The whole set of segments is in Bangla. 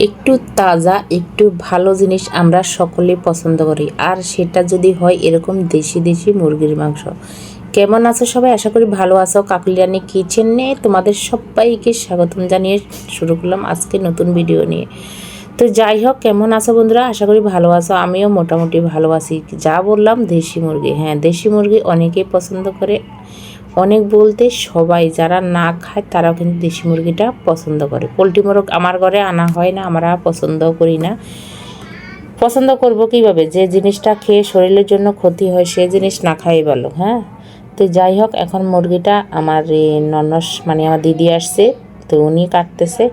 একটু তাজা একটু ভালো জিনিস আমরা সকলেই পছন্দ করি, আর সেটা যদি হয় এরকম দেশি দেশি মুরগির মাংস। কেমন আছো সবাই? আশা করি ভালো আছো। কাকলিরানি কিচেনে তোমাদের সবাইকে স্বাগতম জানিয়ে শুরু করলাম আজকে নতুন ভিডিও নিয়ে। তো যাই হোক, কেমন আছো বন্ধুরা? আশা করি ভালো আছো। আমিও মোটামুটি ভালো আছি। যা বললাম দেশি মুরগি, হ্যাঁ দেশি মুরগি অনেকেই পছন্দ করে। অনেক বলতে সবাই, যারা না খায় তারাও কিন্তু দেশি মুরগিটা পছন্দ করে। পোলট্রি মোরগ আমার ঘরে আনা হয় না, আমরা পছন্দও করি না। পছন্দ করব কিভাবে? যে জিনিসটা খেয়ে শরীরের জন্য ক্ষতি হয় সে জিনিস না খাই ভালো। হ্যাঁ, তো যাই হোক, এখন মুরগিটা আমার ননস মানে আমার দিদি আসছে, তো উনি কাটতেছে।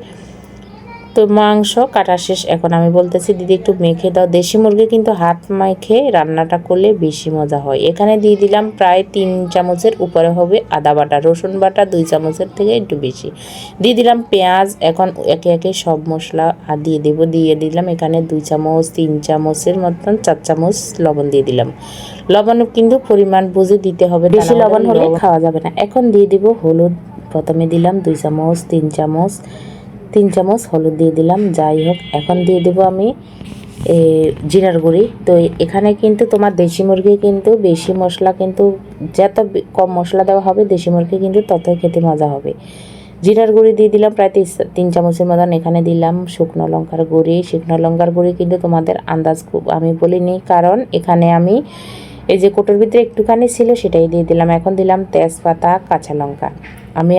তো মাংস কাটা শেষ, এখন আমি বলতেছি দিদি একটু মেখে দাও। দেশি মুরগি কিন্তু হাত মেখে রান্নাটা করলে বেশি মজা হয়। এখানে দিয়ে দিলাম প্রায় 3 চামচের উপরে হবে আদা বাটা, রসুন বাটা 2 চামচের থেকে একটু বেশি দিয়ে দিলাম। পেঁয়াজ, এখন একে একে সব মশলা দিয়ে দেব। দিয়ে দিলাম এখানে 2 চামচ 3 চামচের মতন 4 চামচ লবণ দিয়ে দিলাম। লবণ কিন্তু পরিমাণ বুঝে দিতে হবে, বেশি লবণ হলে খাওয়া যাবে না। এখন দিয়ে দিব হলুদ। প্রথমে দিলাম 2 চামচ 3 চামচ হলুদ দিয়ে দিলাম। যাই হোক, এখন দিয়ে দেবো আমি জিরার গুঁড়ি। তো এখানে কিন্তু তোমার দেশি মুরগি কিন্তু বেশি মশলা, কিন্তু যত কম মশলা দেওয়া হবে দেশি মুরগি কিন্তু ততই খেতে মজা হবে। জিরার গুঁড়ি দিয়ে দিলাম প্রায় 3 চামচের মতন। এখানে দিলাম শুকনো লঙ্কার গুঁড়ি। শুকনো লঙ্কার গুঁড়ি কিন্তু তোমাদের আন্দাজ খুব আমি বলিনি, কারণ এখানে আমি এই যে কোটোর ভিতরে একটুখানি ছিল সেটাই দিয়ে দিলাম। এখন দিলাম তেজপাতা, কাঁচা লঙ্কা।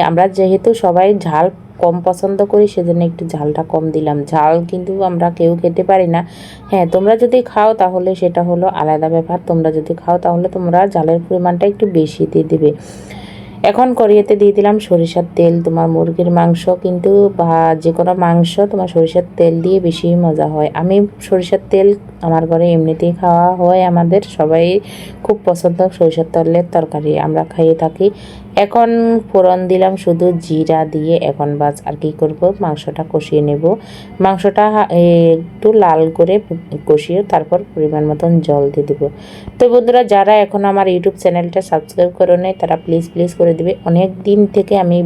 আমরা যেহেতু সবাই ঝাল কম পছন্দ করি সেজন্য একটু ঝালটা কম দিলাম। ঝাল কিন্তু আমরা কেউ খেতে পারি না। হ্যাঁ, তোমরা যদি খাও তাহলে সেটা হলো আলাদা ব্যাপার। তোমরা যদি খাও তাহলে তোমরা ঝালের পরিমাণটা একটু বেশি দিয়ে দেবে। এখন কড়াইতে দিয়ে দিলাম সরিষার তেল। তোমার মুরগির মাংস কিন্তু বা যে কোনো মাংস তোমার সরিষার তেল দিয়ে বেশি মজা হয়। আমি সরিষার তেল আমার ঘরে এমনিতেই খাওয়া হয়, আমাদের সবাই খুব পছন্দ সরিষার তেলের তরকারি আমরা খাইয়ে থাকি। এখন ফোড়ন দিলাম শুধু জিরা দিয়ে। এখন বাস আর কি করব, মাংসটা কষিয়ে নেব। মাংসটা একটু লাল করে কষিয়ে তারপর পরিমাণ মতন জল দিয়ে দেবো। তো বন্ধুরা, যারা এখন আমার ইউটিউব চ্যানেলটা সাবস্ক্রাইব করে নেয় তারা প্লিজ করে দেবে। অনেক দিন থেকে আমি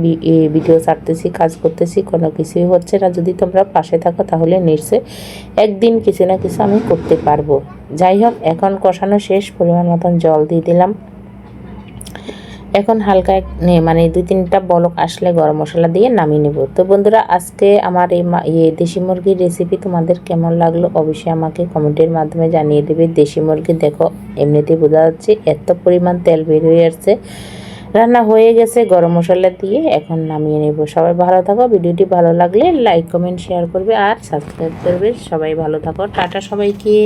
ভিডিও ছাড়তেছি, কাজ করতেছি, কোনো কিছুই হচ্ছে না। যদি তোমরা পাশে থাকো তাহলে নিশ্চয়ই একদিন কিছু না কিছু আমি করতে পারবো। যাই হোক, এখন কষানো শেষ, পরিমাণ মতন জল দিয়ে দিলাম। এখন হালকা মানে 2-3টা বলক আসলে গরম মশলা দিয়ে নামিয়ে নেব। তো বন্ধুরা, আজকে আমার এই দেশি মুরগির রেসিপি তোমাদের কেমন লাগলো অবশ্যই আমাকে কমেন্টের মাধ্যমে জানিয়ে দেবে। দেশি মুরগি দেখো এমনিতেই বোঝা যাচ্ছে এত পরিমাণ তেল বের হয়ে আসছে। রান্না হয়ে গেছে গরম মশলা দিয়ে, এখন নামিয়ে নেব। সবাই ভালো থাকো। ভিডিওটি ভালো লাগলে লাইক কমেন্ট শেয়ার করবে আর সাবস্ক্রাইব করবে। সবাই ভালো থাকো। টাটা সবাইকে।